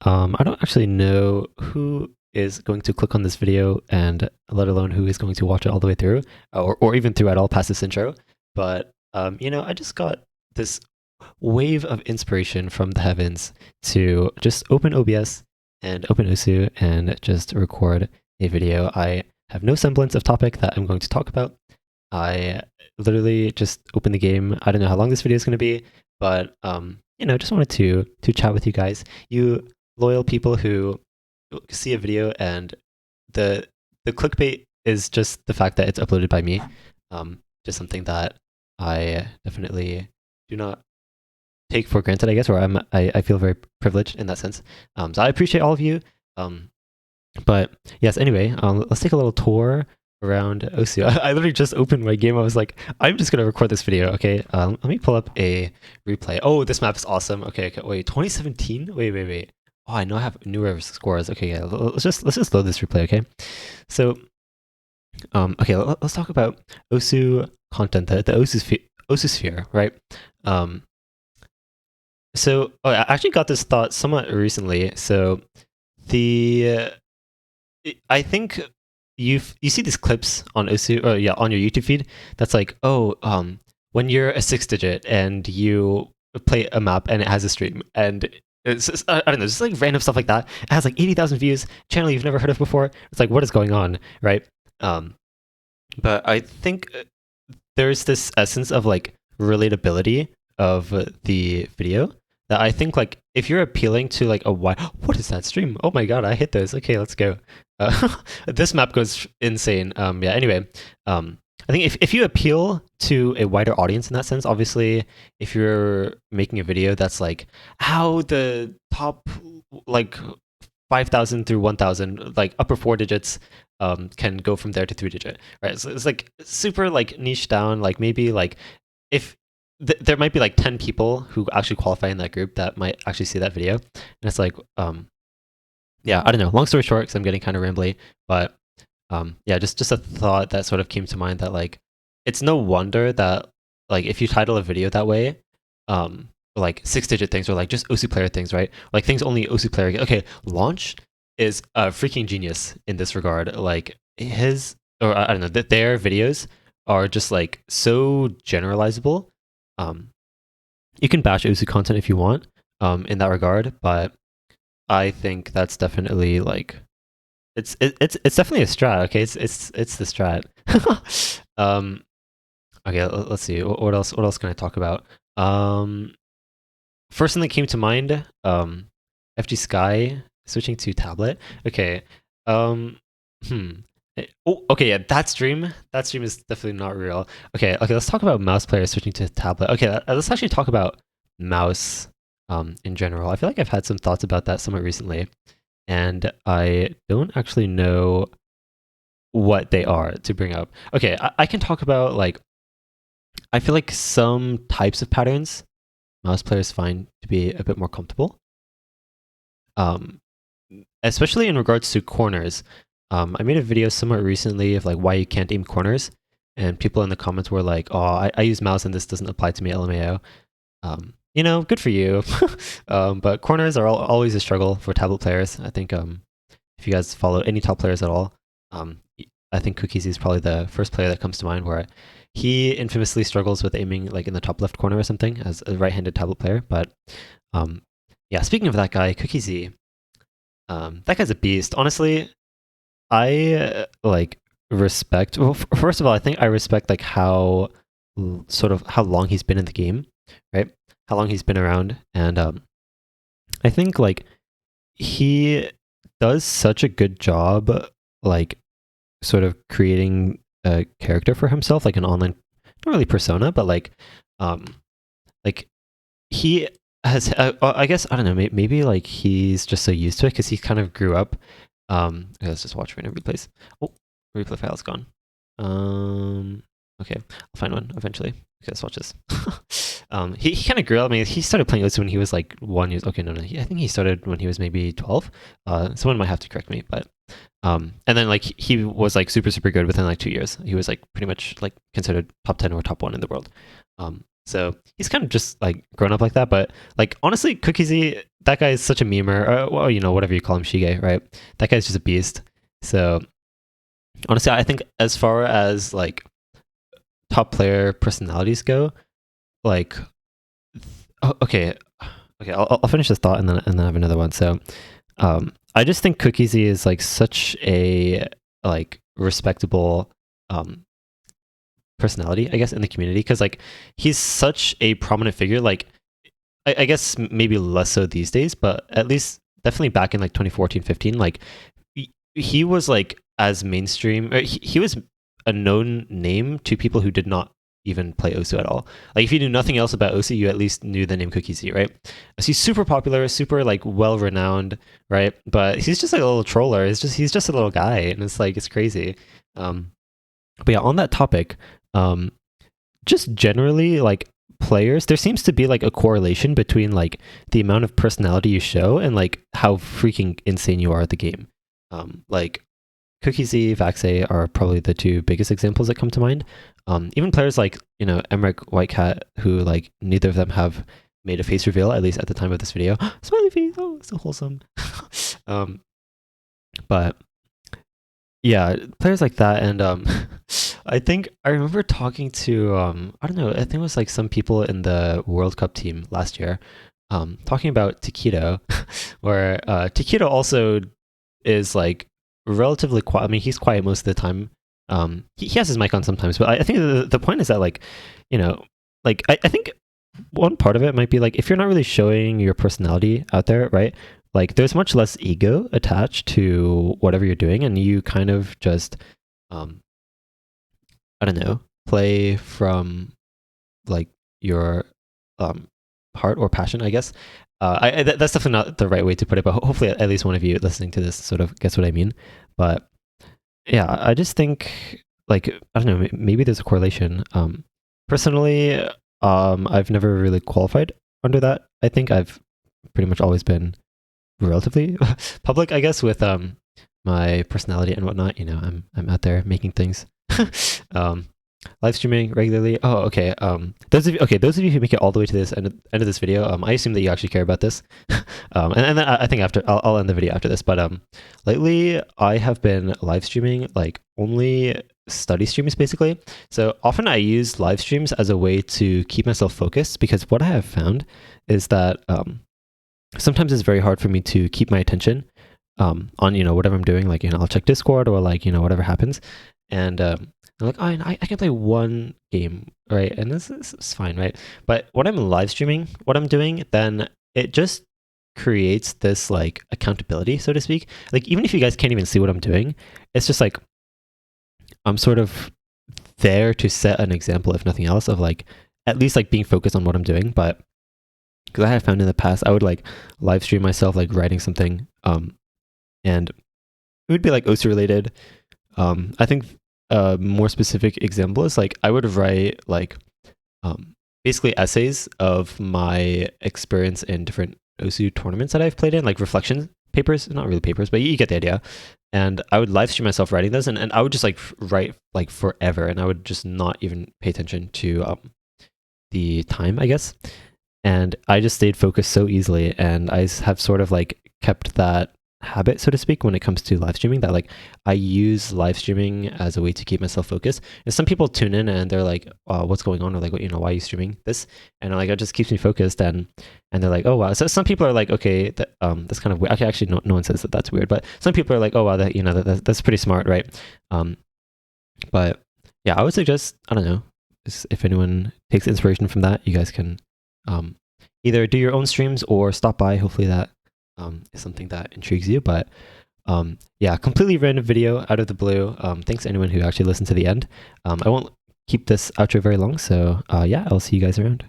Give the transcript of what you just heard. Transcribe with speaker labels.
Speaker 1: I don't actually know who is going to click on this video and let alone who is going to watch it all the way through or even through at all past this intro. But, I just got this wave of inspiration from the heavens to just open OBS and open OSU and just record a video. I have no semblance of topic that I'm going to talk about. I literally just opened the game. I don't know how long this video is going to be, but just wanted to chat with you guys. You loyal people who see a video and the clickbait is just the fact that it's uploaded by me. Just something that I definitely do not take for granted, I guess, or I feel very privileged in that sense. So I appreciate all of you. But yes, anyway, let's take a little tour around OSU. I literally just opened my game. I was like, I'm just gonna record this video. Okay, let me pull up a replay. Oh, this map is awesome. Okay, wait, 2017. Wait. Oh, I know I have newer scores. Okay, yeah, let's just load this replay. Okay, so okay, let's talk about OSU content, the OSU sphere, right? So I actually got this thought somewhat recently. So I think you see these clips on OSU, or yeah, on your YouTube feed. That's like, when you're a 6-digit and you play a map and it has a stream, and it's just, I don't know, just like random stuff like that. It has like 80,000 views, channel you've never heard of before. It's like, what is going on, right? But I think there's this essence of like relatability of the video that I think, like, if you're appealing to like a wide, what is that stream? Oh my god, I hit those. Okay, let's go. This map goes insane. Yeah. Anyway, I think if you appeal to a wider audience in that sense, obviously, if you're making a video that's like how the top like 5,000 through 1,000, like upper 4 digits, can go from there to 3-digit, right? So it's like super like niche down. Like maybe like if there might be like 10 people who actually qualify in that group that might actually see that video, and it's like, yeah, I don't know. Long story short, because I'm getting kind of rambly, but yeah, just a thought that sort of came to mind that like it's no wonder that like if you title a video that way, like 6-digit things or like just OSU player things, right? Like things only OSU player get. Okay, Launch is a freaking genius in this regard. Like his, or I don't know, that their videos are just like so generalizable. You can bash OSU content if you want, in that regard, but I think that's definitely like it's definitely a strat. Okay, it's the strat. Okay, let's see. What else can I talk about? First thing that came to mind, FG Sky switching to tablet. Okay. Okay, yeah, that stream is definitely not real. Okay, let's talk about mouse players switching to tablet. Okay, let's actually talk about mouse in general. I feel like I've had some thoughts about that somewhat recently, and I don't actually know what they are to bring up. Okay, I can talk about like, I feel like some types of patterns mouse players find to be a bit more comfortable, especially in regards to corners. I made a video somewhat recently of like why you can't aim corners, and people in the comments were like, "Oh, I use mouse and this doesn't apply to me." LMAO. Good for you. But corners are always a struggle for tablet players. I think if you guys follow any top players at all, I think Cookies is probably the first player that comes to mind where he infamously struggles with aiming like in the top left corner or something as a right-handed tablet player. But yeah, speaking of that guy, Cookies, that guy's a beast. Honestly, I like respect. Well, first of all, I think I respect like how long he's been in the game, right? How long he's been around, and I think like he does such a good job, like sort of creating a character for himself, like an online, not really persona, but like he has. I guess I don't know. Maybe like he's just so used to it because he kind of grew up. Okay, let's just watch random replays. Oh, replay file's gone. Okay, I'll find one eventually. Okay, let's watch this. He kind of grew up. I mean, he started playing OSU when he was like 1 year. Okay, no. I think he started when he was maybe 12. Someone might have to correct me, but and then like he was like super good within like 2 years. He was like pretty much like considered top 10 or top 1 in the world. So he's kind of just like grown up like that. But like honestly, Cookiesy, that guy is such a memer, or well, you know, whatever you call him, Shige, right? That guy's just a beast. So honestly, I think as far as like top player personalities go, like, okay, I'll finish this thought and then I have another one. So, I just think Cookiezi is like such a like respectable personality, I guess, in the community, because like he's such a prominent figure. Like, I guess maybe less so these days, but at least definitely back in like 2014, 15, like he was like as mainstream. He was a known name to people who did not even play Osu at all. Like if you knew nothing else about Osu, you at least knew the name Cookiezi, right? So he's super popular, super like well renowned, right? But he's just like a little troller. He's just a little guy, and it's like it's crazy. But yeah, on that topic, just generally like players, there seems to be like a correlation between like the amount of personality you show and like how freaking insane you are at the game. Like Cookiezi, Vaxei are probably the two biggest examples that come to mind. Even players like, you know, Emmerich, Whitecat, who like neither of them have made a face reveal, at least at the time of this video. Smiley face, oh, so wholesome. But yeah, players like that, and I think I remember talking to I don't know, I think it was like some people in the World Cup team last year, talking about Taquito, where Taquito also is like relatively quiet. I mean, he's quiet most of the time. He has his mic on sometimes, but I think the point is that like, you know, like I think one part of it might be like if you're not really showing your personality out there, right? Like there's much less ego attached to whatever you're doing, and you kind of just I don't know, play from like your heart or passion, I guess. That's definitely not the right way to put it, but hopefully at least one of you listening to this sort of gets what I mean. But yeah, I just think like I don't know, maybe there's a correlation. Personally, I've never really qualified under that. I think I've pretty much always been relatively public, I guess, with my personality and whatnot. You know, I'm out there making things. Live streaming regularly. Oh, okay. Those of you who make it all the way to this end of this video, I assume that you actually care about this. And then I think after I'll end the video after this. But lately I have been live streaming like only study streams basically. So often I use live streams as a way to keep myself focused, because what I have found is that sometimes it's very hard for me to keep my attention on, you know, whatever I'm doing. Like, you know, I'll check Discord or like, you know, whatever happens, and I'm like, oh, I can play one game, right? And this is fine, right? But when I'm live streaming what I'm doing, then it just creates this like accountability, so to speak. Like even if you guys can't even see what I'm doing, it's just like I'm sort of there to set an example, if nothing else, of like at least like being focused on what I'm doing. But because I have found in the past, I would like live stream myself like writing something, and it would be like OSU related. I think a more specific example is like I would write like basically essays of my experience in different OSU tournaments that I've played in, like reflection papers, not really papers, but you get the idea. And I would live stream myself writing those, and I would just like write like forever, and I would just not even pay attention to the time, I guess. And I just stayed focused so easily, and I have sort of like kept that habit, so to speak, when it comes to live streaming, that like I use live streaming as a way to keep myself focused. And some people tune in and they're like, what's going on, or like, you know, why are you streaming this? And like it just keeps me focused, and they're like, oh wow. So some people are like, okay, that's kind of weird. Okay, actually no one says that that's weird, but some people are like, oh wow, that, you know, that's pretty smart, right? But yeah, I would suggest, I don't know, if anyone takes inspiration from that, you guys can either do your own streams or stop by. Hopefully that is something that intrigues you. But yeah, completely random video out of the blue. Thanks to anyone who actually listened to the end. I won't keep this outro very long, so yeah, I'll see you guys around.